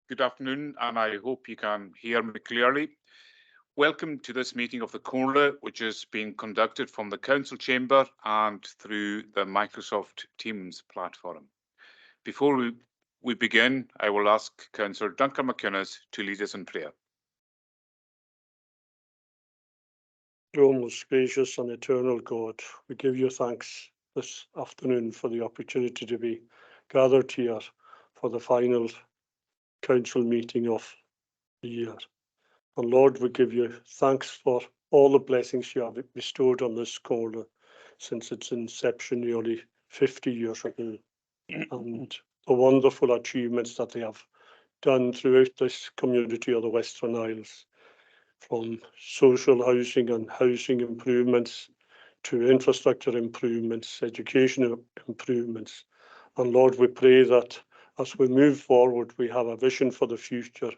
Good afternoon, and I hope you can hear me clearly. Welcome to this meeting of the Comhairle, which is being conducted from the Council Chamber and through the Microsoft Teams platform. Before we begin, I will ask Councillor Duncan McInnes to lead us in prayer. O most gracious and eternal God, we give you thanks this afternoon for the opportunity to be gathered here for the final council meeting of the year. And Lord, we give you thanks for all the blessings you have bestowed on this Comhairle since its inception nearly 50 years ago, and the wonderful achievements that they have done throughout this community of the Western Isles, from social housing and housing improvements to infrastructure improvements, education improvements. And Lord, we pray that as we move forward, we have a vision for the future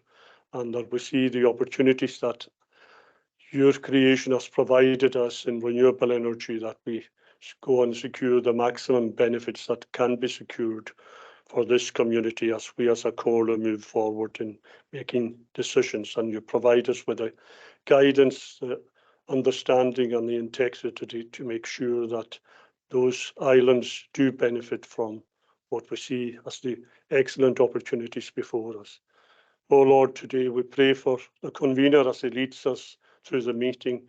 and that we see the opportunities that your creation has provided us in renewable energy, that we go and secure the maximum benefits that can be secured for this community as we as a Comhairle move forward in making decisions. And you provide us with the guidance, the understanding and the integrity to make sure that those islands do benefit from what we see as the excellent opportunities before us. Oh Lord, today we pray for the convener as he leads us through the meeting,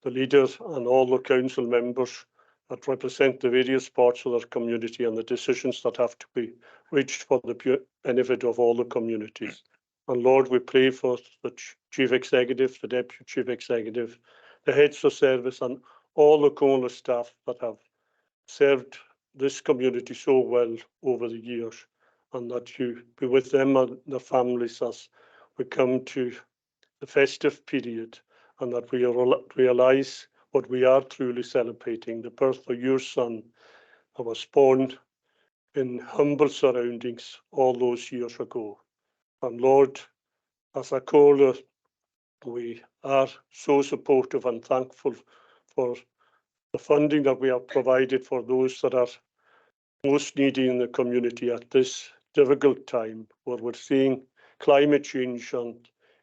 the leaders and all the council members that represent the various parts of their community and the decisions that have to be reached for the benefit of all the communities. And Lord, we pray for the Chief Executive, the Deputy Chief Executive, the heads of service and all the Comhairle staff that have served this community so well over the years, and that you be with them and their families as we come to the festive period, and that we realise what we are truly celebrating, the birth of your son, who was born in humble surroundings all those years ago. And Lord, as a Comhairle, we are so supportive and thankful for the funding that we have provided for those that are most needy in the community at this difficult time, where we're seeing climate change and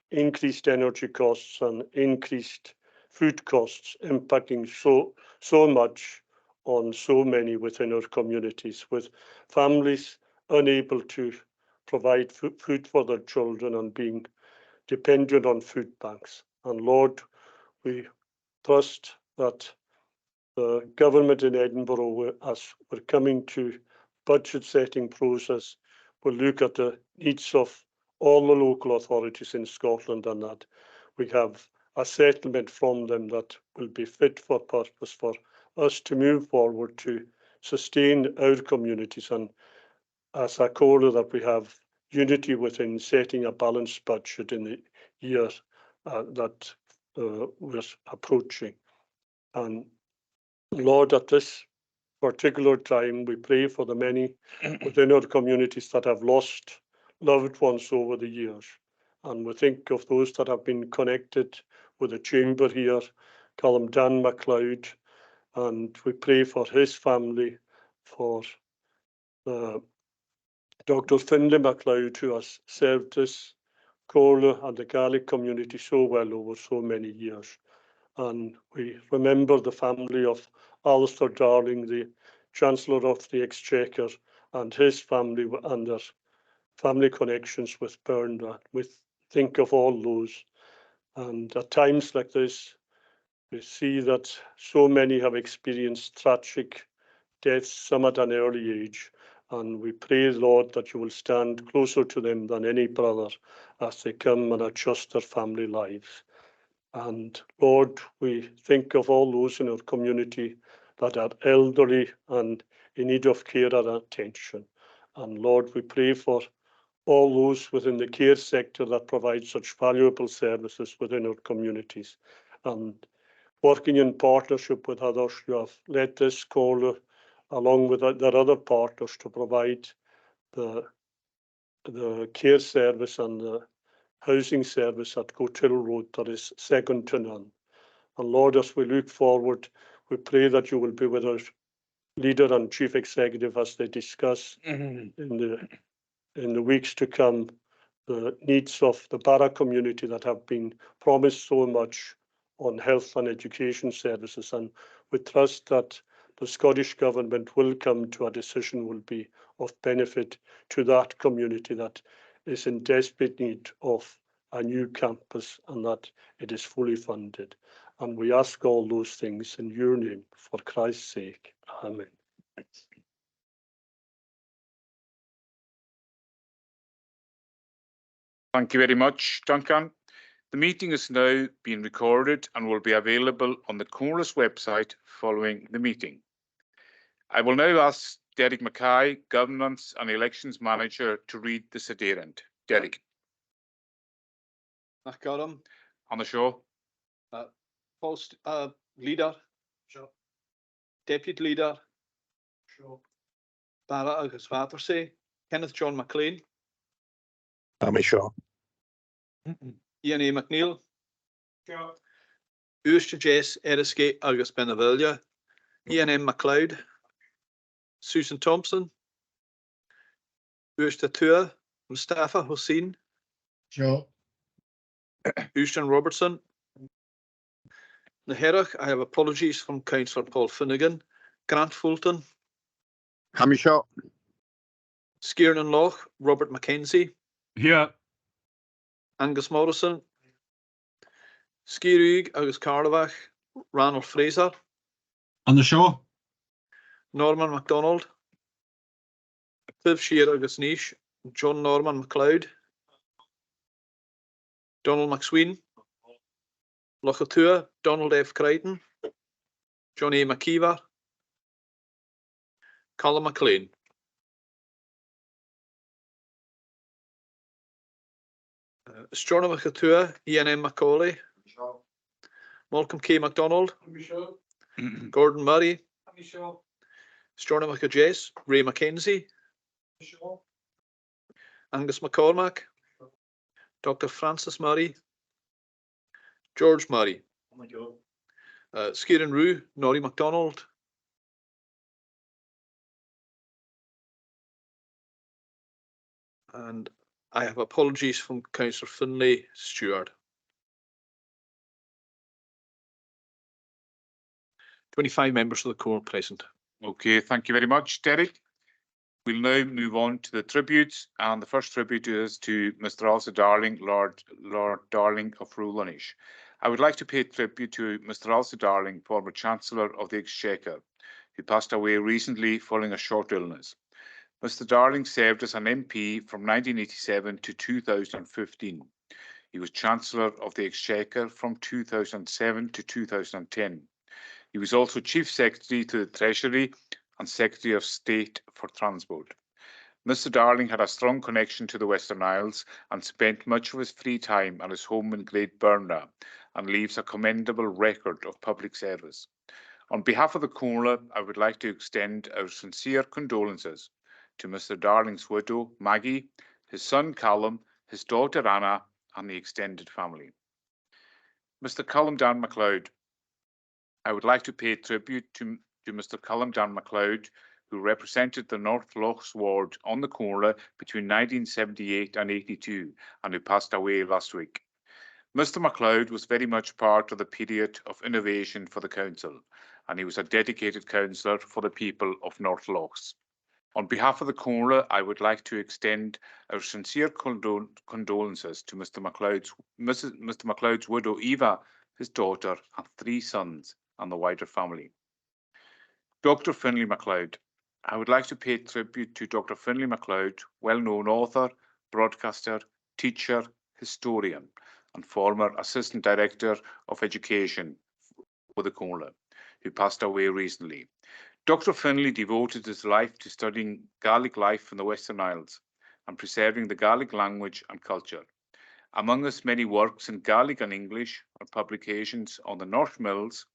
increased energy costs and increased food costs impacting so much on so many within our communities, with families unable to provide food for their children and being dependent on food banks. And Lord, we trust that the government in Edinburgh, as we're coming to budget setting process, will look at the needs of all the local authorities in Scotland, and that we have a settlement from them that will be fit for purpose for us to move forward to sustain our communities, and as a Comhairle that we have unity within setting a balanced budget in the year that we're approaching. And Lord, at this particular time, we pray for the many within our communities that have lost loved ones over the years. And we think of those that have been connected with the chamber here, Callum Dan MacLeod, and we pray for his family, for Dr. Finlay MacLeod, who has served this Comhairle and the Gaelic community so well over so many years. And we remember the family of Alistair Darling, the Chancellor of the Exchequer, and his family and their family connections with Bern. We think of all those. And at times like this, we see that so many have experienced tragic deaths, some at an early age. And we pray, Lord, that you will stand closer to them than any brother as they come and adjust their family lives. And Lord, we think of all those in our community that are elderly and in need of care and attention. And Lord, we pray for all those within the care sector that provide such valuable services within our communities. And working in partnership with others, you have led this Comhairle along with their other partners to provide the care service and the housing service at Cotill Road that is second to none. And Lord, as we look forward, we pray that you will be with our leader and chief executive as they discuss in the weeks to come the needs of the Barra community that have been promised so much on health and education services, and we trust that the Scottish Government will come to a decision will be of benefit to that community that is in desperate need of a new campus and that it is fully funded. And we ask all those things in your name, for Christ's sake. Amen. Thank you very much, Duncan. The meeting is now being recorded and will be available on the Comhairle's website following the meeting. I will now ask Derek Mackay, Governance and Elections Manager, to read the Sedérant. Derek. Ach Garam, On the show. Post Leader, Sure. Deputy Leader, Sure. Barra agus Watersee, Kenneth John McLean, Sure. Ian A. McNeil, Sure. Uiste Jess Eriske agus Benavilia, Ian M. MacLeod, Susan Thompson, Uiste Tua, Mustafa Hussein, Sure. Euston Robertson. The Herach, I have apologies from Councillor Paul Finnegan, Grant Fulton, Sure. Skiernan Loch, Robert Mackenzie, Here. Angus Morrison, Skirug agus Carlavach, Ranulph Fraser, On the show. Norman MacDonald, Cliv Shear agus Nish, John Norman MacLeod, Donald McSween, Lochatua, Donald F. Crichton, John A. McKeever, Colin McLean. Strona Lochatua, Ian M. Macaulay, Sure. Malcolm K. MacDonald, Sure. Gordon Murray, Sure. Strona McAjess, Ray Mackenzie, Sure. Angus McCormack, Dr. Francis Murray, George Murray, Skieran Rue, Norrie MacDonald, and I have apologies from Councillor Finlay Stewart. 25 members of the Comhairle present. Okay, thank you very much, Derek. We'll now move on to the tributes, and the first tribute is to Mr. Alistair Darling, Lord Darling of Rulonish. I would like to pay tribute to Mr. Alistair Darling, former Chancellor of the Exchequer, who passed away recently following a short illness. Mr. Darling served as an MP from 1987 to 2015. He was Chancellor of the Exchequer from 2007 to 2010. He was also Chief Secretary to the Treasury and Secretary of State for Transport. Mr. Darling had a strong connection to the Western Isles and spent much of his free time at his home in Great Burnagh, and leaves a commendable record of public service. On behalf of the Comhairle, I would like to extend our sincere condolences to Mr. Darling's widow, Maggie, his son Callum, his daughter Anna, and the extended family. Mr. Callum Dan MacLeod. I would like to pay tribute to Mr. Callum Dan MacLeod, who represented the North Lochs ward on the Comhairle between 1978 and 82, and who passed away last week. Mr. MacLeod was very much part of the period of innovation for the council, and he was a dedicated councillor for the people of North Lochs. On behalf of the Comhairle, I would like to extend our sincere condolences to Mr. MacLeod's widow Eva, his daughter, and 3 sons, and the wider family. Dr. Finlay MacLeod. I would like to pay tribute to Dr. Finlay MacLeod, well-known author, broadcaster, teacher, historian, and former Assistant Director of Education for the Comhairle, who passed away recently. Dr. Finlay devoted his life to studying Gaelic life in the Western Isles and preserving the Gaelic language and culture. Among his many works in Gaelic and English are publications on the North Mills,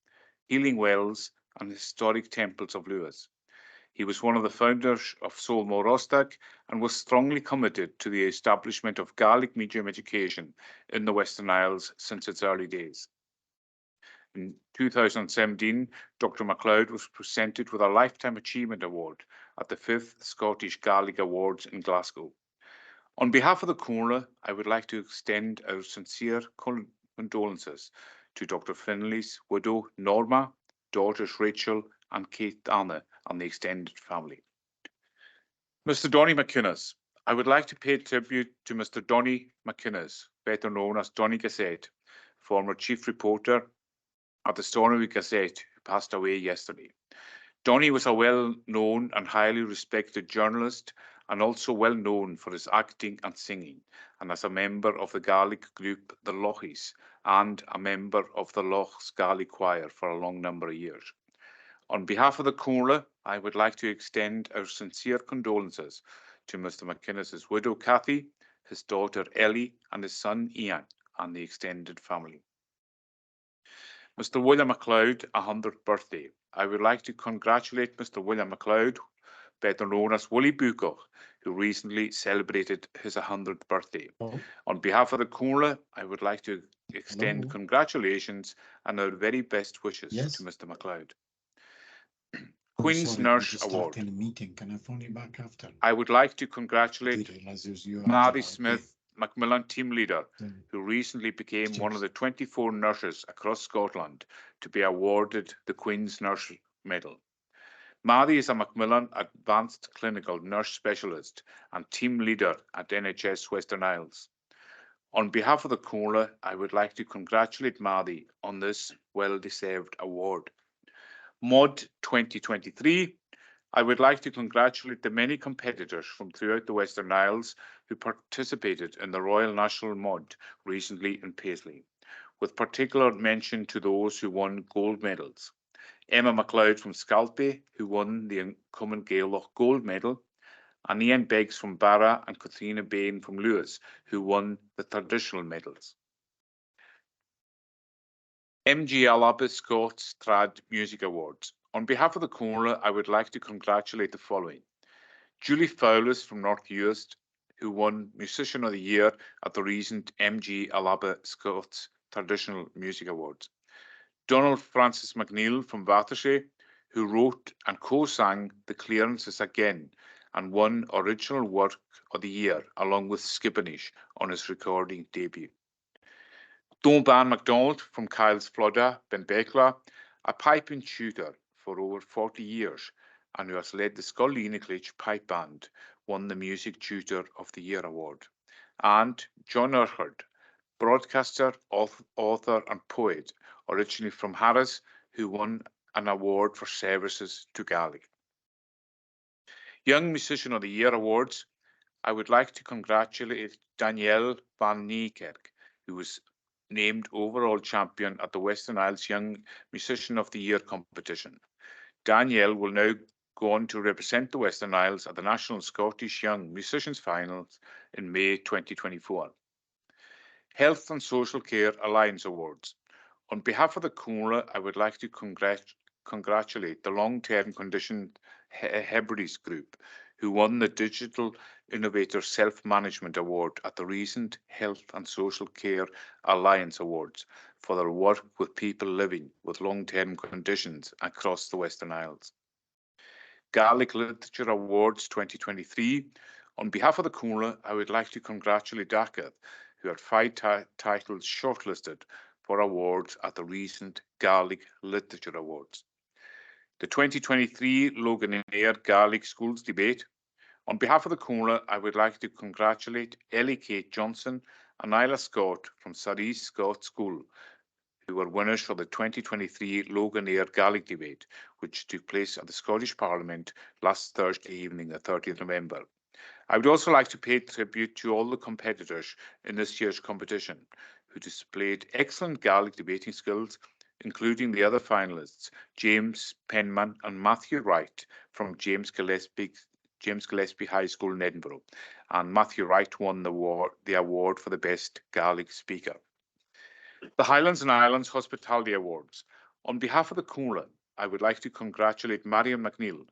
Healing Wells, and historic temples of Lewis. He was one of the founders of Solmore Rostag and was strongly committed to the establishment of Gaelic medium education in the Western Isles since its early days. In 2017, Dr. MacLeod was presented with a Lifetime Achievement Award at the 5th Scottish Gaelic Awards in Glasgow. On behalf of the Comhairle, I would like to extend our sincere condolences to Dr. Finley's widow, Norma, daughters Rachel and Kate Anna, and the extended family. Mr. Donny McInnes, I would like to pay tribute to Mr. Donny McInnes, better known as Donny Gazette, former chief reporter at the Stornoway Gazette, who passed away yesterday. Donny was a well-known and highly respected journalist, and also well known for his acting and singing, and as a member of the Gaelic group the Lochies, and a member of the Lochs Gaelic Choir for a long number of years. On behalf of the Comhairle, I would like to extend our sincere condolences to Mr. McInnes' widow Kathy, his daughter Ellie, and his son Ian, and the extended family. Mr. William MacLeod, 100th birthday. I would like to congratulate Mr. William MacLeod, better known as Willie Bucoch, who recently celebrated his 100th birthday. On behalf of the Comhairle, I would like to extend congratulations and our very best wishes to Mr. MacLeod. Queen's Nurse Award. Can I phone you back after? I would like to congratulate Mary Smith, Macmillan team leader, who recently became one of the 24 nurses across Scotland to be awarded the Queen's Nurse Medal. Mary is a Macmillan Advanced Clinical Nurse Specialist and team leader at NHS Western Isles. On behalf of the Comhairle, I would like to congratulate Mary on this well-deserved award. Mod 2023, I would like to congratulate the many competitors from throughout the Western Isles who participated in the Royal National Mod recently in Paisley, with particular mention to those who won gold medals. Emma MacLeod from Scalpay, who won the Common Gaelach gold medal, and Ian Beggs from Barra and Katrina Bain from Lewis, who won the traditional medals. MG Alaba Scots Trad Music Awards. On behalf of the Comhairle, I would like to congratulate the following. Julie Fowlis from North Uist, who won Musician of the Year at the recent MG Alaba Scots Traditional Music Awards. Donald Francis McNeill from Battersea, who wrote and co-sang The Clearances Again and won Original Work of the Year along with Skippenish on his recording debut. Domban MacDonald from Kyle's Flodda, Benbecla, a piping tutor for over 40 years and who has led the Scolleeniclich Pipe Band, won the Music Tutor of the Year award. And John Urquhart, broadcaster, author and poet, originally from Harris, who won an award for services to Gaelic. Young Musician of the Year awards, I would like to congratulate Danielle van Niekerk, who was named overall champion at the Western Isles Young Musician of the Year competition. Danielle will now go on to represent the Western Isles at the National Scottish Young Musicians Finals in May 2024. Health and Social Care Alliance Awards. On behalf of the Comhairle, I would like to congratulate the Long-Term Condition Hebrides Group, who won the Digital Innovator Self-Management Award at the recent Health and Social Care Alliance Awards for their work with people living with long-term conditions across the Western Isles. Gaelic Literature Awards 2023. On behalf of the Comhairle, I would like to congratulate Dakar, who had 5 titles shortlisted for awards at the recent Gaelic Literature Awards. The 2023 Loganair Gaelic Schools Debate. On behalf of the Comhairle, I would like to congratulate Ellie Kate Johnson and Isla Scott from Surrey Scott School, who were winners for the 2023 Loganair Gaelic Debate, which took place at the Scottish Parliament last Thursday evening, the 30th of November. I would also like to pay tribute to all the competitors in this year's competition, who displayed excellent Gaelic debating skills, including the other finalists, James Penman and Matthew Wright from James Gillespie High School in Edinburgh, and Matthew Wright won the award for the Best Gaelic Speaker. The Highlands and Islands Hospitality Awards. On behalf of the Comhairle, I would like to congratulate Marion McNeill,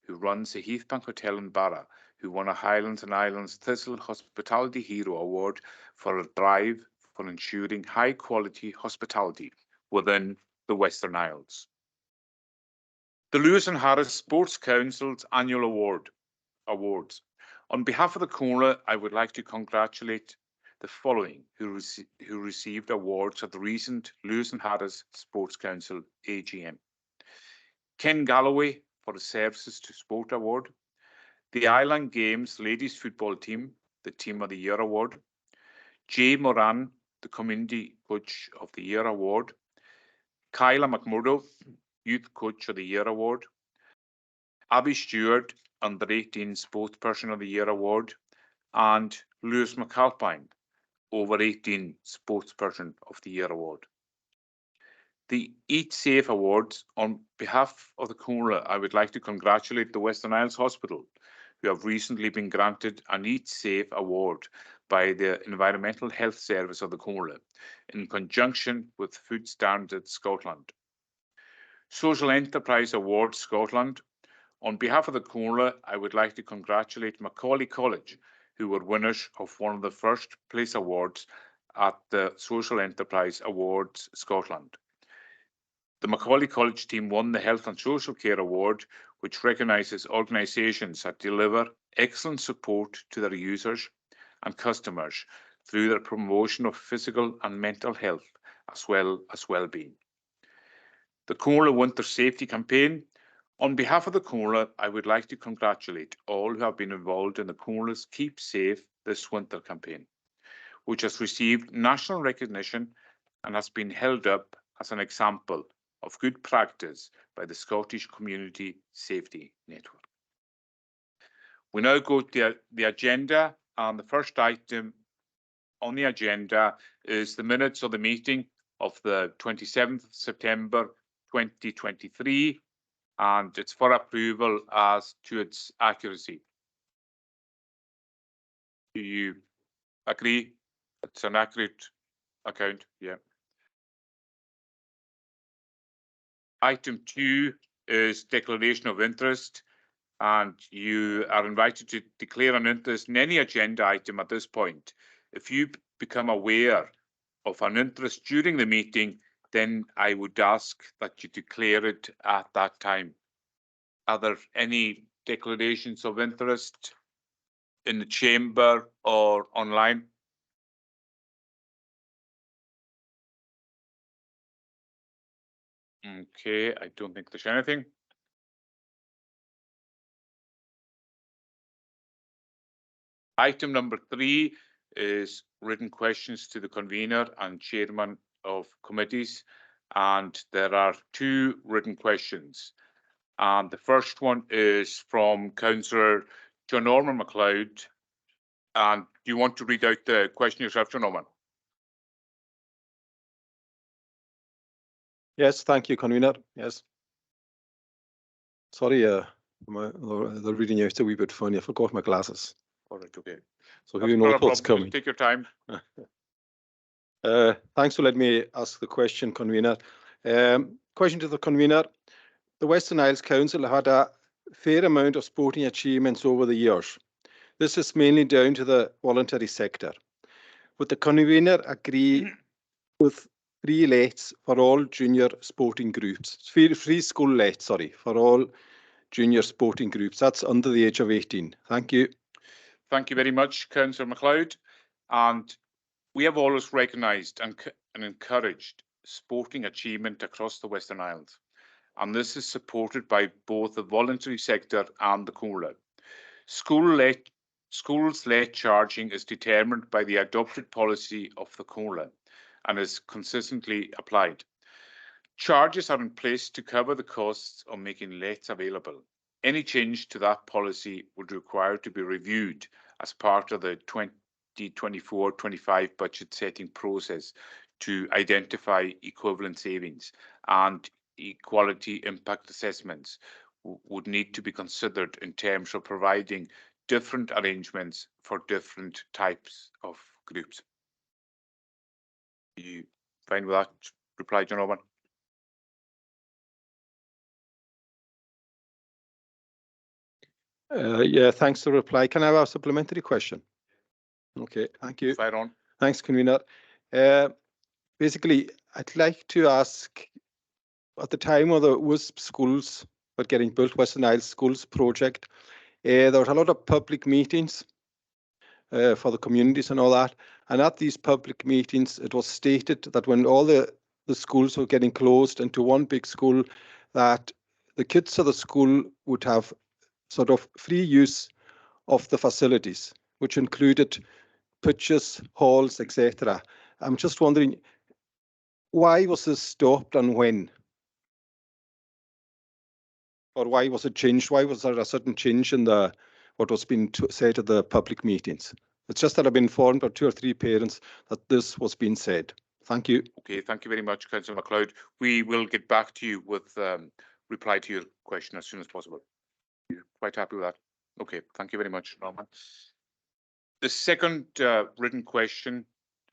who runs the Heathbank Hotel in Barra, who won a Highlands and Islands Thistle Hospitality Hero Award for a drive for ensuring high-quality hospitality within the Western Isles. The Lewis and Harris Sports Council's Annual Awards. On behalf of the Comhairle, I would like to congratulate the following who received awards at the recent Lewis and Harris Sports Council AGM. Ken Galloway for the Services to Sport Award, the Island Games Ladies Football Team, the Team of the Year Award, Jay Moran, the Community Coach of the Year Award, Kyla McMurdo, Youth Coach of the Year Award, Abby Stewart, Under 18 Sportsperson of the Year Award, and Lewis McAlpine, Over 18 Sportsperson of the Year Award. The Eat Safe Awards, on behalf of the Comhairle, I would like to congratulate the Western Isles Hospital, who have recently been granted an Eat Safe Award by the Environmental Health Service of the Comhairle, in conjunction with Food Standards Scotland. Social Enterprise Awards Scotland, on behalf of the Comhairle, I would like to congratulate Macaulay College, who were winners of one of the first place awards at the Social Enterprise Awards Scotland. The Macaulay College team won the Health and Social Care Award, which recognises organisations that deliver excellent support to their users and customers through their promotion of physical and mental health, as well as well-being. The Comhairle Winter Safety Campaign. On behalf of the Comhairle, I would like to congratulate all who have been involved in the Comhairle's Keep Safe This Winter campaign, which has received national recognition and has been held up as an example of good practice by the Scottish Community Safety Network. We now go to the agenda, and the first item on the agenda is the minutes of the meeting of the 27th of September 2023, and it's for approval as to its accuracy. Do you agree it's an accurate account? Yeah. Item 2 is declaration of interest, and you are invited to declare an interest in any agenda item at this point. If you become aware of an interest during the meeting, then I would ask that you declare it at that time. Are there any declarations of interest in the chamber or online? Okay, I don't think there's anything. Item number 3 is written questions to the convener and chairman of committees, and there are 2 written questions. And the first one is from Councillor John Norman MacLeod. And do you want to read out the question yourself, John Norman? Yes, thank you, convener. Yes. Sorry, the reading out a wee bit funny. I forgot my glasses. All right, okay. So That's who not knows a what's problem. coming. Take your time. Thanks for letting me ask the question, convener. Question to the convener. The Western Isles Council had a fair amount of sporting achievements over the years. This is mainly down to the voluntary sector. Would the convener agree with free lets for all junior sporting groups? Free school lets, sorry, for all junior sporting groups. That's under the age of 18. Thank you. Thank you very much, Councillor MacLeod. And we have always recognised and encouraged sporting achievement across the Western Isles. And this is supported by both the voluntary sector and the Comhairle. Schools late charging is determined by the adopted policy of the Comhairle and is consistently applied. Charges are in place to cover the costs of making lates available. Any change to that policy would require to be reviewed as part of the 2024-25 budget setting process to identify equivalent savings, and equality impact assessments would need to be considered in terms of providing different arrangements for different types of groups. Are you fine with that reply, John Owen? Yeah, thanks for the reply. Can I have a supplementary question? Okay, thank you. Fire on. Thanks, convener. Basically, I'd like to ask, at the time of the WISP schools were getting built, Western Isles Schools project, there was a lot of public meetings for the communities and all that. And at these public meetings, it was stated that when all the schools were getting closed into one big school, that the kids of the school would have sort of free use of the facilities, which included pitches, halls, etc. I'm just wondering, why was this stopped and when? Or why was it changed? Why was there a sudden change in what was being said at the public meetings? It's just that I've been informed by 2 or 3 parents that this was being said. Thank you. Okay, thank you very much, Councillor MacLeod. We will get back to you with reply to your question as soon as possible. You're quite happy with that? Okay, thank you very much, Norman. The second written question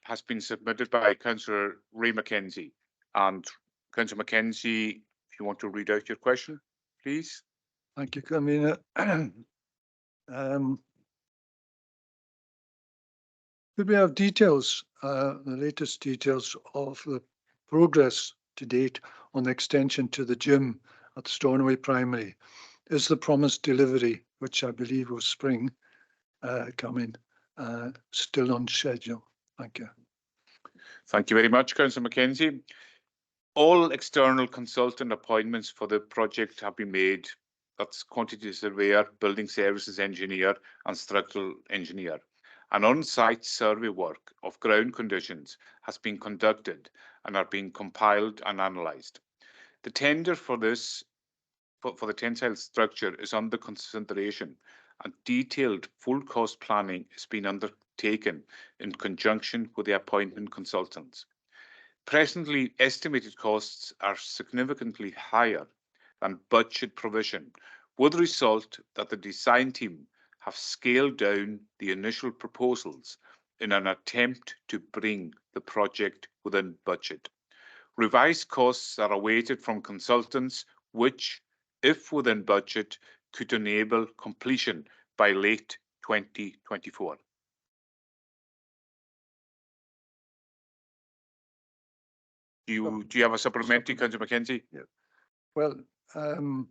has been submitted by Councillor Ray Mackenzie. And Councillor Mackenzie, if you want to read out your question, please. Thank you, Convener. Could we have details, the latest details of the progress to date on the extension to the gym at Stornoway Primary? Is the promised delivery, which I believe was spring coming, still on schedule? Thank you. Thank you very much, Councillor Mackenzie. All external consultant appointments for the project have been made. That's quantity surveyor, building services engineer and structural engineer. An on-site survey work of ground conditions has been conducted and are being compiled and analysed. The tender for this, for the tensile structure is under consideration, and detailed full cost planning is being undertaken in conjunction with the appointment consultants. Presently, estimated costs are significantly higher than budget provision, with the result that the design team have scaled down the initial proposals in an attempt to bring the project within budget. Revised costs are awaited from consultants, which, if within budget, could enable completion by late 2024. Do you have a supplementary, Councillor Mackenzie? Yeah. Well, I'm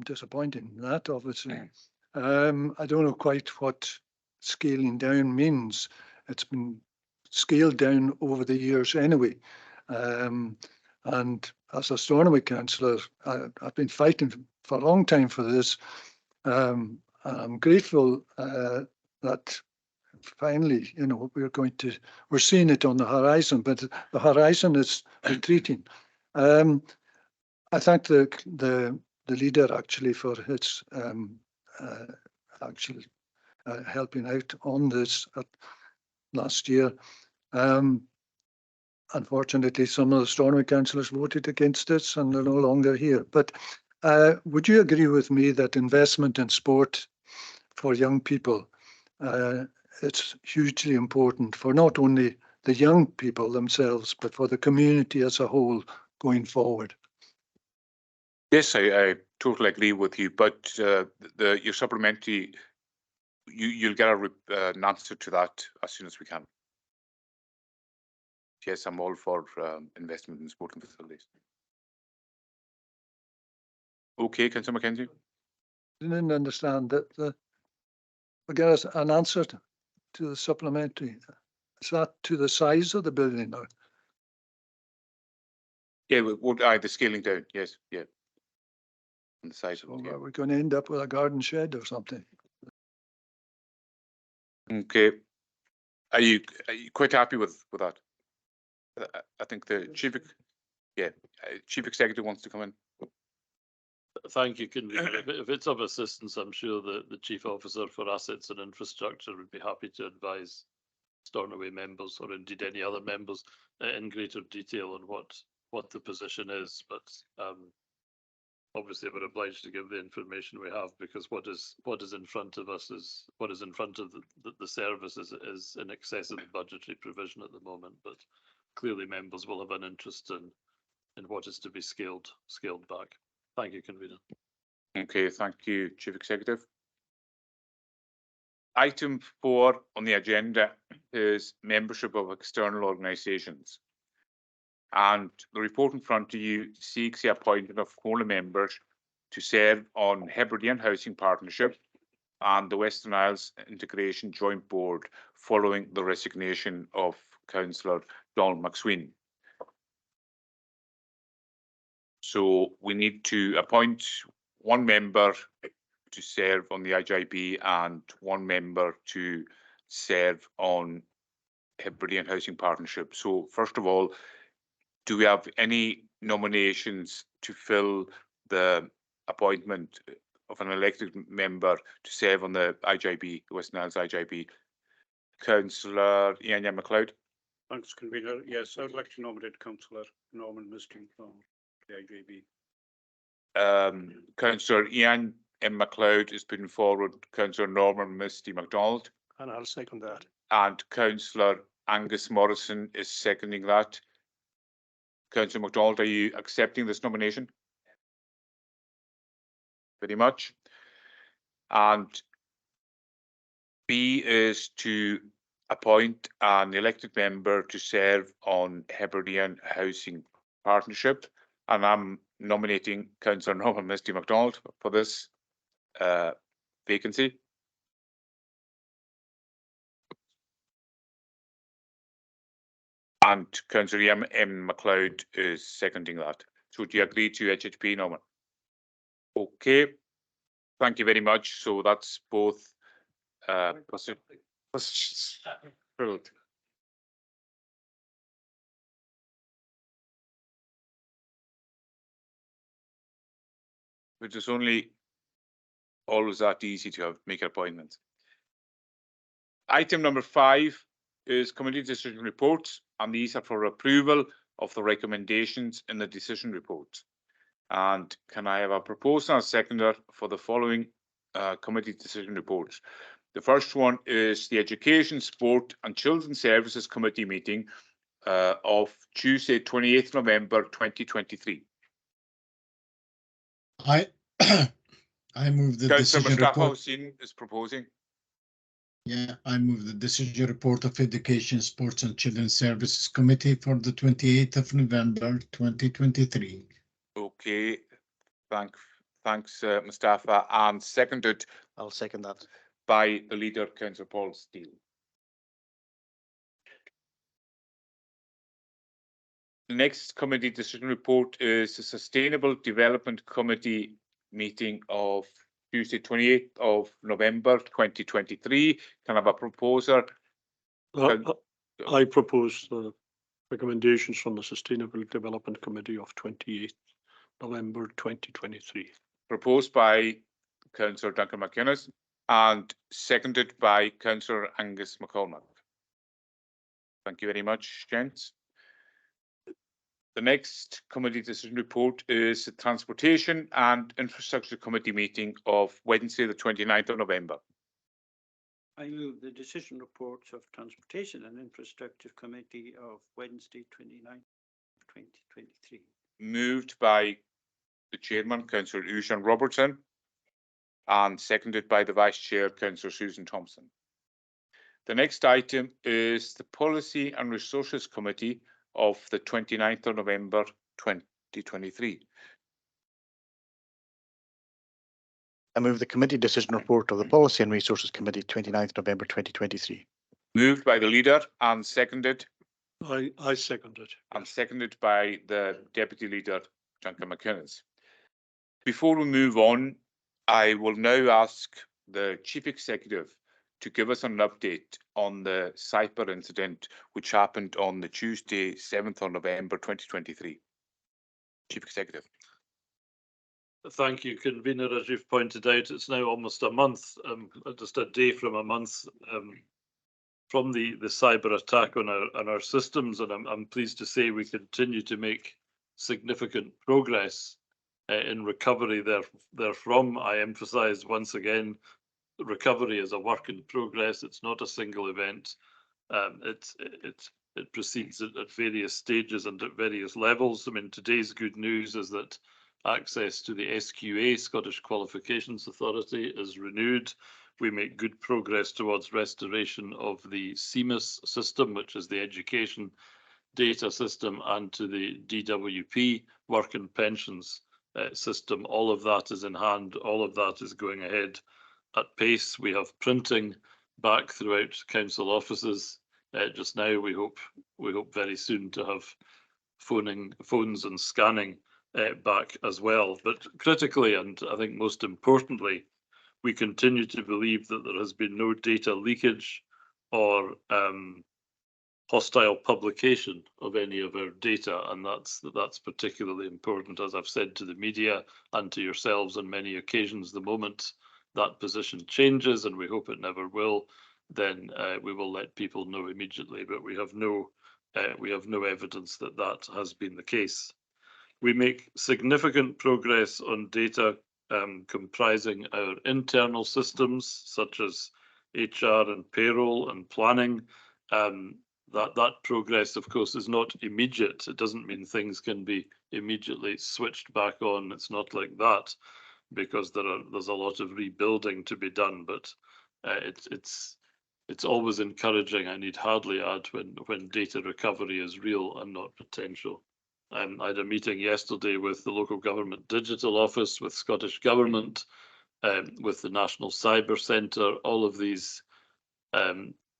disappointed in that, obviously. I don't know quite what scaling down means. It's been scaled down over the years anyway. And as a Stornoway councillor, I've been fighting for a long time for this. I'm grateful that finally, you know, we're seeing it on the horizon, but the horizon is retreating. I thank the leader actually for his actually helping out on this last year. Unfortunately, some of the Stornoway councillors voted against this and they're no longer here. But would you agree with me that investment in sport for young people, it's hugely important for not only the young people themselves, but for the community as a whole going forward? Yes, I totally agree with you, but your supplementary, you'll get an answer to that as soon as we can. Yes, I'm all for investment in sporting facilities. Okay, Councillor Mackenzie. I didn't understand that. I get an answer to the supplementary. Is that to the size of the building now? Yeah, the scaling down. Yes, yeah. On the size of it. Yeah. Are we going to end up with a garden shed or something? Okay. Are you quite happy with that? I think the chief executive wants to come in. Thank you, Convener. If it's of assistance, I'm sure the Chief Officer for Assets and Infrastructure would be happy to advise Stornoway members, or indeed any other members, in greater detail on what the position is. But obviously, we're obliged to give the information we have, because what is in front of us is what is in front of the service is in excess of the budgetary provision at the moment. But clearly, members will have an interest in what is to be scaled back. Thank you, Convener. Okay, thank you, Chief Executive. Item 4 on the agenda is membership of external organisations. And the report in front of you seeks the appointment of Comhairle members to serve on Hebridean Housing Partnership and the Western Isles Integration Joint Board following the resignation of Councillor Donald McSween. So we need to appoint one member to serve on the IJB and one member to serve on Hebridean Housing Partnership. So first of all, do we have any nominations to fill the appointment of an elected member to serve on the IJB, the Western Isles IJB? Councillor Ian MacLeod. Thanks, Convener. Yes, I'd like to nominate Councillor Norman Misty from the IJB. Councillor Ian M. MacLeod is putting forward Councillor Norman Misty MacDonald. And I'll second that. And Councillor Angus Morrison is seconding that. Councillor MacDonald, are you accepting this nomination? Very much. And B is to appoint an elected member to serve on Hebridean Housing Partnership. And I'm nominating Councillor Norman Misty MacDonald for this vacancy. And Councillor M. MacLeod is seconding that. So do you agree to HHP, Norman? Okay. Thank you very much. So that's both positions filled. Which is only always that easy to make appointments. Item number 5 is committee decision reports, and these are for approval of the recommendations in the decision report. And can I have a proposer and a seconder for the following committee decision reports? The first one is the Education, Sport and Children's Services Committee meeting of Tuesday, 28th November 2023. I move the Councillor decision Mustafa report. Hussain is proposing. Yeah, I move the decision report of Education, Sports and Children's Services Committee for the 28th of November 2023. Okay, thanks, Mustafa, and seconded. I'll second that. By the leader, Councillor Paul Steele. The next committee decision report is the Sustainable Development Committee meeting of Tuesday, 28th of November 2023. Can I have a proposer? I propose the recommendations from the Sustainable Development Committee of 28th November 2023. Proposed by Councillor Duncan McInnes and seconded by Councillor Angus McCormack. Thank you very much, gents. The next committee decision report is the Transportation and Infrastructure Committee meeting of Wednesday, the 29th of November. I move the decision reports of Transportation and Infrastructure Committee of Wednesday, 29th, 2023. Moved by the chairman, Councillor Ushan Robertson, and seconded by the vice chair, Councillor Susan Thompson. The next item is the Policy and Resources Committee of the 29th of November 2023. I move the committee decision report of the Policy and Resources Committee 29th November 2023. Moved by the leader and seconded. I second it. And seconded by the deputy leader, Duncan McInnes. Before we move on, I will now ask the chief executive to give us an update on the cyber incident which happened on the Tuesday, 7th of November 2023. Chief Executive. Thank you, Convener. As you've pointed out, it's now almost a month, just a day from a month from the cyber attack on our systems, and I'm pleased to say we continue to make significant progress in recovery therefrom. I emphasise once again, recovery is a work in progress. It's not a single event. It proceeds at various stages and at various levels. I mean, today's good news is that access to the SQA, Scottish Qualifications Authority, is renewed. We make good progress towards restoration of the CMIS system, which is the education data system, and to the DWP work and pensions system. All of that is in hand. All of that is going ahead at pace. We have printing back throughout council offices just now. We hope very soon to have phones and scanning back as well. But critically, and I think most importantly, we continue to believe that there has been no data leakage or hostile publication of any of our data, and that's particularly important. As I've said to the media and to yourselves on many occasions, the moment that position changes, and we hope it never will, then we will let people know immediately. But we have no evidence that that has been the case. We make significant progress on data comprising our internal systems, such as HR and payroll and planning. That progress, of course, is not immediate. It doesn't mean things can be immediately switched back on. It's not like that, because there's a lot of rebuilding to be done. But it's always encouraging, I need hardly add, when data recovery is real and not potential. I had a meeting yesterday with the Local Government Digital Office, with Scottish Government, with the National Cyber Centre. All of these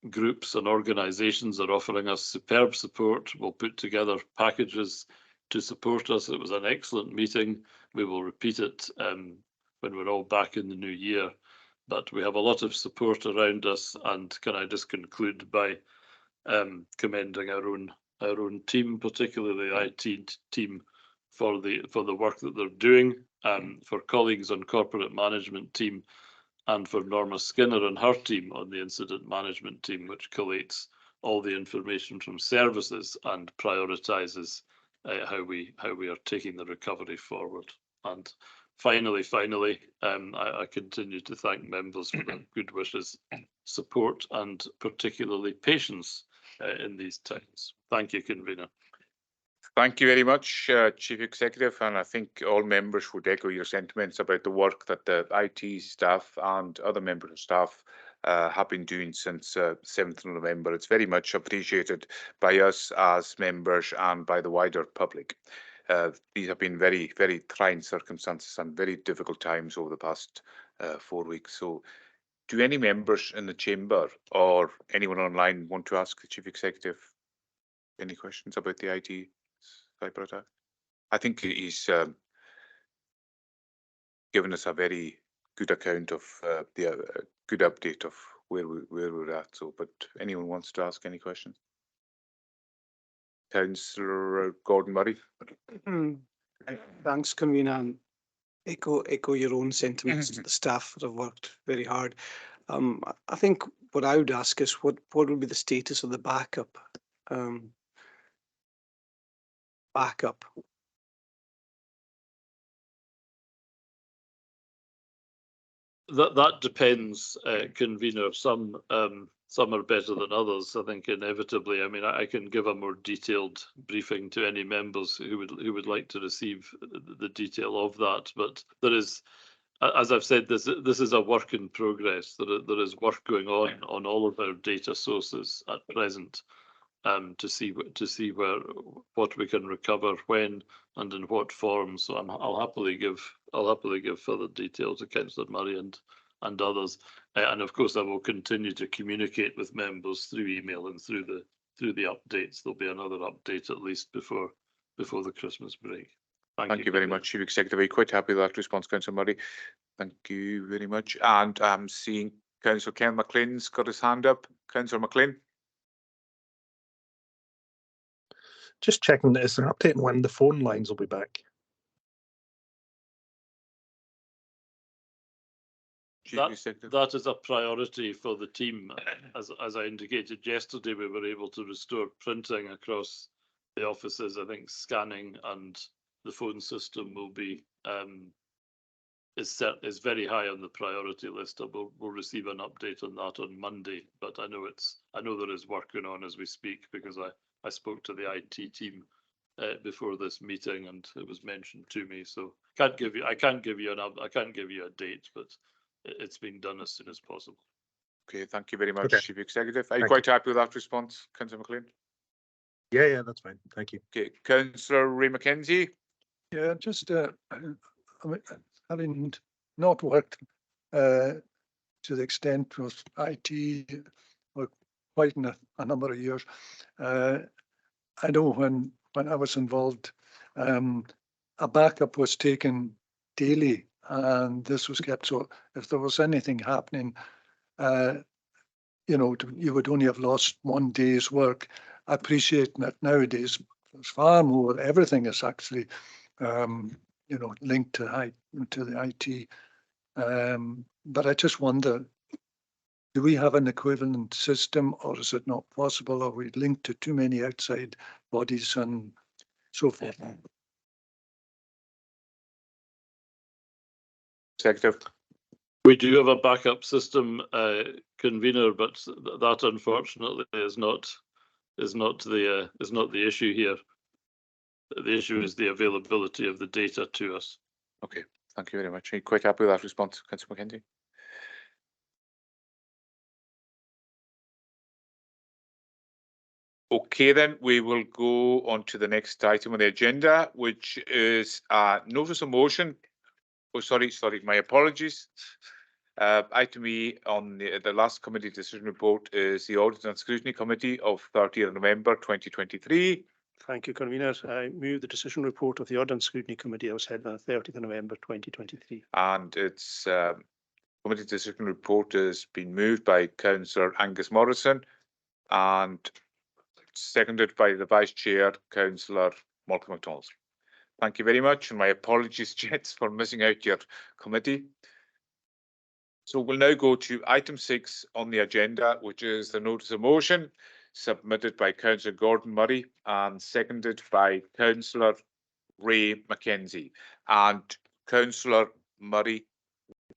groups and organisations are offering us superb support. We'll put together packages to support us. It was an excellent meeting. We will repeat it when we're all back in the new year. But we have a lot of support around us, and can I just conclude by commending our own team, particularly the IT team, for the work that they're doing, for colleagues on corporate management team, and for Norma Skinner and her team on the incident management team, which collates all the information from services and prioritises how we are taking the recovery forward. And finally, I continue to thank members for their good wishes, support, and particularly patience in these times. Thank you, Convener. Thank you very much, Chief Executive, and I think all members would echo your sentiments about the work that the IT staff and other members of staff have been doing since 7th of November. It's very much appreciated by us as members and by the wider public. These have been very, very trying circumstances and very difficult times over the past 4 weeks. So do any members in the chamber or anyone online want to ask the Chief Executive any questions about the IT cyber attack? I think he's given us a very good account of the good update of where we're at. So, but anyone wants to ask any questions? Councillor Gordon Murray. Thanks, Convener, and echo your own sentiments to the staff that have worked very hard. I think what I would ask is what would be the status of the backup? That depends, Convener. Some are better than others. I think inevitably. I mean, I can give a more detailed briefing to any members who would like to receive the detail of that. But there is, as I've said, this is a work in progress. There is work going on all of our data sources at present, to see what we can recover, when, and in what form. So I'll happily give further detail to Councillor Murray and others. And of course, I will continue to communicate with members through email and through the updates. There'll be another update at least before the Christmas break. Thank you very much, Chief Executive. Are you quite happy with that response, Councillor Murray? Thank you very much. And I'm seeing Councillor Ken McLean's got his hand up. Councillor McLean. Just checking, is there an update on when the phone lines will be back? That is a priority for the team. As I indicated yesterday, we were able to restore printing across the offices. I think scanning and the phone system will be is very high on the priority list. We'll receive an update on that on Monday. But I know there is work going on as we speak, because I spoke to the IT team before this meeting, and it was mentioned to me. So I can't give you a date, but it's being done as soon as possible. Okay, thank you very much, Okay. Chief Executive. Are you quite happy with that response, Councillor McLean? Yeah, that's fine. Thank you. Okay, Councillor Ray McKenzie. Yeah, just having not worked to the extent of IT for quite a number of years, I know when I was involved, a backup was taken daily, and this was kept. So if there was anything happening, you know, you would only have lost one day's work. I appreciate that nowadays there's far more. Everything is actually, you know, linked to the IT. But I just wonder, do we have an equivalent system, or is it not possible? Are we linked to too many outside bodies and so forth? Executive. We do have a backup system, convener, but that unfortunately is not the issue here. The issue is the availability of the data to us. Okay, thank you very much. Are you quite happy with that response, Councillor McKenzie? Okay, then we will go on to the next item on the agenda, which is notice of motion. Oh, sorry, my apologies. Item E on the last committee decision report is the Audit and Scrutiny Committee of 30th November 2023. Thank you, Convener. I move the decision report of the Audit and Scrutiny Committee that was held on 30th of November 2023. And its committee decision report has been moved by Councillor Angus Morrison and seconded by the Vice Chair, Councillor Malcolm MacDonald. Thank you very much, and my apologies, Jets, for missing out your committee. So we'll now go to item 6 on the agenda, which is the notice of motion submitted by Councillor Gordon Murray and seconded by Councillor Ray McKenzie. And Councillor Murray,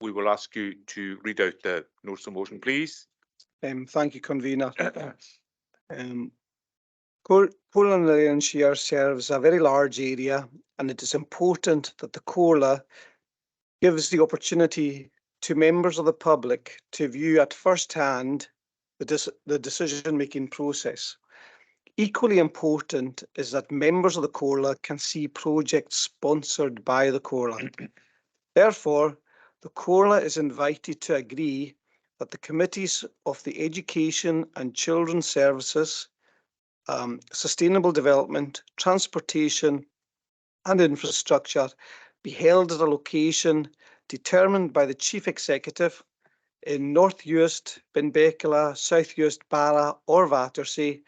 we will ask you to read out the notice of motion, please. Thank you, Convener. Comhairle nan Eilean Siar serves a very large area, and it is important that the Comhairle gives the opportunity to members of the public to view at first hand the decision-making process. Equally important is that members of the Comhairle can see projects sponsored by the Comhairle. Therefore, the Comhairle is invited to agree that the committees of the Education and Children's Services, Sustainable Development, Transportation and Infrastructure be held at a location determined by the Chief Executive in North Uist, Benbecula, South Uist, Barra or Battersea,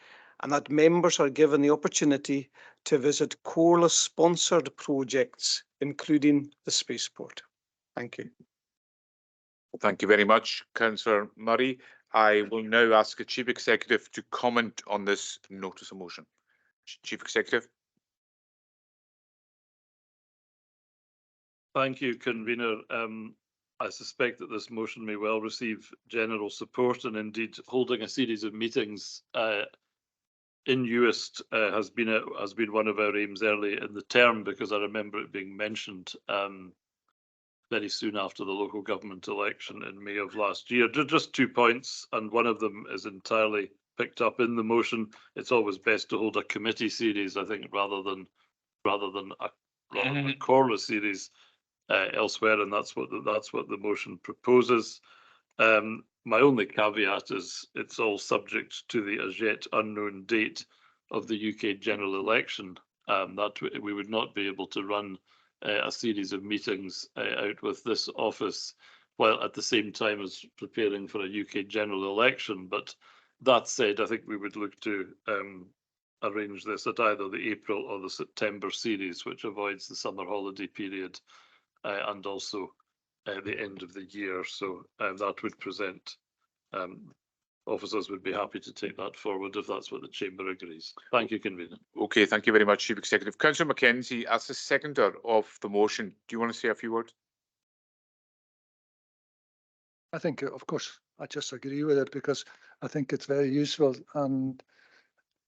and that members are given the opportunity to visit Comhairle sponsored projects, including the spaceport. Thank you. Thank you very much, Councillor Murray. I will now ask the Chief Executive to comment on this notice of motion. Chief Executive. Thank you, Convener. I suspect that this motion may well receive general support, and indeed holding a series of meetings in Uist has been one of our aims early in the term, because I remember it being mentioned very soon after the local government election in May of last year. Just 2 points, and one of them is entirely picked up in the motion. It's always best to hold a committee series, I think, rather than a Comhairle series elsewhere, and that's what the motion proposes. My only caveat is it's all subject to the as yet unknown date of the UK general election. That we would not be able to run a series of meetings out with this office while at the same time as preparing for a UK general election. But that said, I think we would look to arrange this at either the April or the September series, which avoids the summer holiday period and also the end of the year. So that would present, officers would be happy to take that forward if that's what the Chamber agrees. Thank you, Convener. Okay, thank you very much, Chief Executive. Councillor McKenzie, as the seconder of the motion, do you want to say a few words? I think, of course, I just agree with it because I think it's very useful. And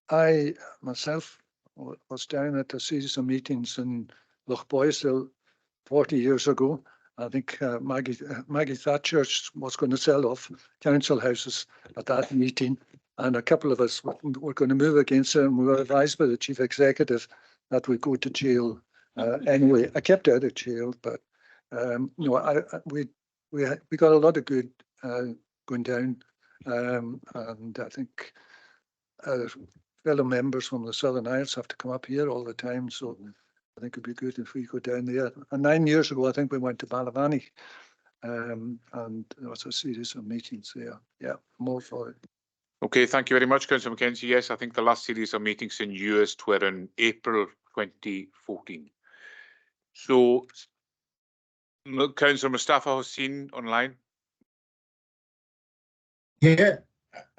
I myself was down at a series of meetings in Lochboystill 40 years ago. I think Maggie Thatcher was going to sell off council houses at that meeting, and a couple of us were going to move against her, and we were advised by the Chief Executive that we go to jail. Anyway, I kept out of jail, but We got a lot of good going down, and I think our fellow members from the Southern Isles have to come up here all the time, so I think it'd be good if we go down there. And 9 years ago, I think we went to Ballyvanny, and there was a series of meetings there. Yeah, more for it. Okay, thank you very much, Councillor Mackenzie. Yes, I think the last series of meetings in Uist were in April 2014. So, Councillor Mustafa Hussain online. Yeah,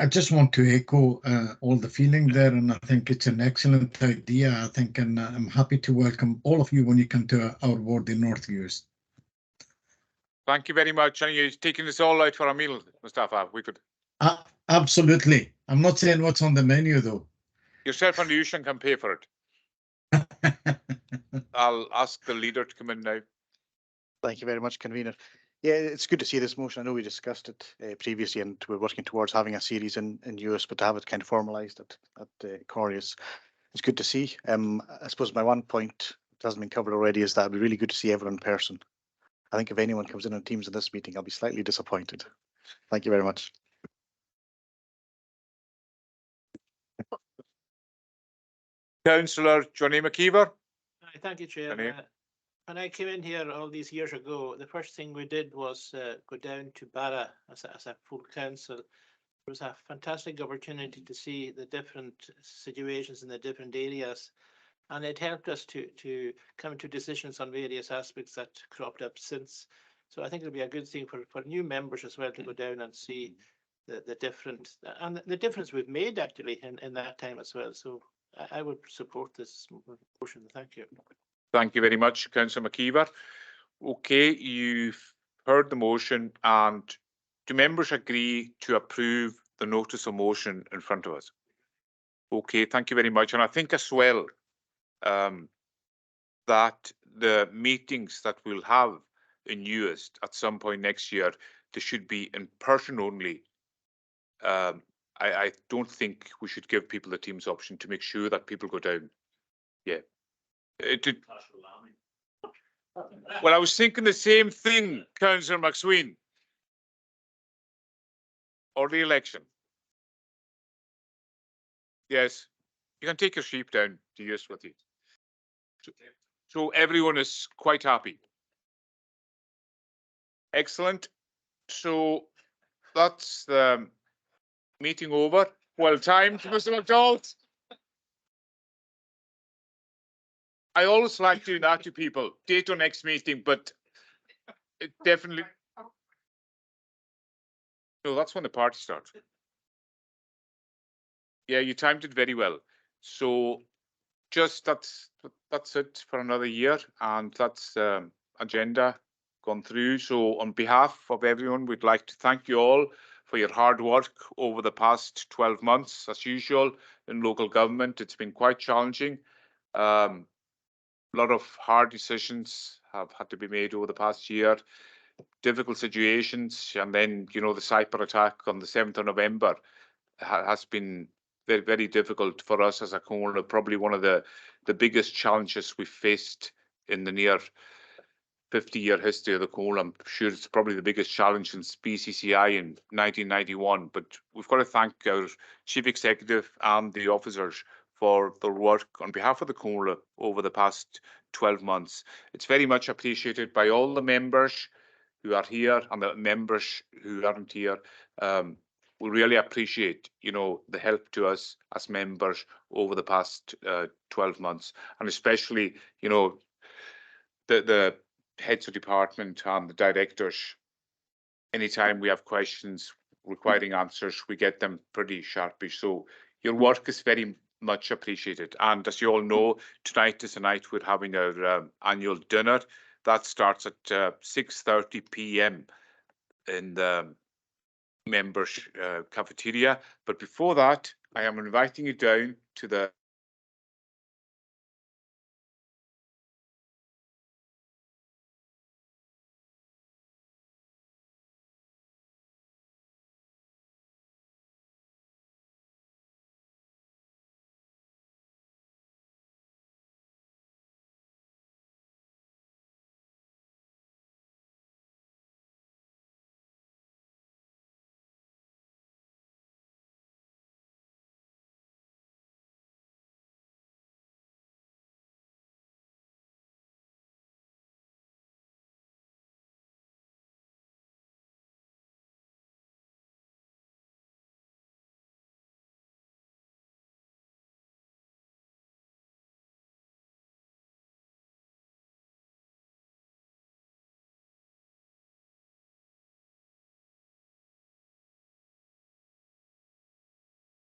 I just want to echo all the feeling there, and I think it's an excellent idea. I think, and I'm happy to welcome all of you when you come to our ward in North Uist. Thank you very much. And you're taking us all out for a meal, Mustafa. We could. Absolutely. I'm not saying what's on the menu, though. Yourself and Yushan can pay for it. I'll ask the leader to come in now. Thank you very much, convener. Yeah, it's good to see this motion. I know we discussed it previously, and we're working towards having a series in US, but to have it kind of formalised at Corey is good to see. I suppose my one point that hasn't been covered already is that it'd be really good to see everyone in person. I think if anyone comes in on Teams in this meeting, I'll be slightly disappointed. Thank you very much. Councillor Johnny McKeever. Thank you, Chair. When I came in here all these years ago, the first thing we did was go down to Barra as a full council. It was a fantastic opportunity to see the different situations in the different areas, and it helped us to come to decisions on various aspects that cropped up since. So I think it'll be a good thing for new members as well to go down and see the different and the difference we've made actually in that time as well. So I would support this motion. Thank you. Thank you very much, Councillor McKeever. Okay, you've heard the motion, and do members agree to approve the notice of motion in front of us? Okay, thank you very much. And I think as well that the meetings that we'll have in Uist at some point next year, they should be in person only. I don't think we should give people the Teams option to make sure that people go down. Yeah. Well, I was thinking the same thing, Councillor McSween. Or the election. Yes, you can take your sheep down to Uist with you. So everyone is quite happy. Excellent. So that's the meeting over. Well timed, Mr. McDonald. I always like doing that to people. Date our next meeting, but it definitely. No, that's when the party starts. Yeah, you timed it very well. So just that's it for another year, and that's agenda gone through. So on behalf of everyone, we'd like to thank you all for your hard work over the past 12 months. As usual in local government, it's been quite challenging. A lot of hard decisions have had to be made over the past year, difficult situations, and then, you know, the cyber attack on the 7th of November has been very, very difficult for us as a Comhairle, probably one of the biggest challenges we've faced in the near 50-year history of the Comhairle. I'm sure it's probably the biggest challenge since BCCI in 1991, but we've got to thank our Chief Executive and the officers for their work on behalf of the Comhairle over the past 12 months. It's very much appreciated by all the members who are here and the members who aren't here. We really appreciate, you know, the help to us as members over the past 12 months, and especially, you know, the heads of department and the directors. Anytime we have questions requiring answers, we get them pretty sharpish. So your work is very much appreciated. And as you all know, tonight is the night we're having our annual dinner. That starts at 6:30 p.m. in the members' cafeteria. But before that, I am inviting you down to the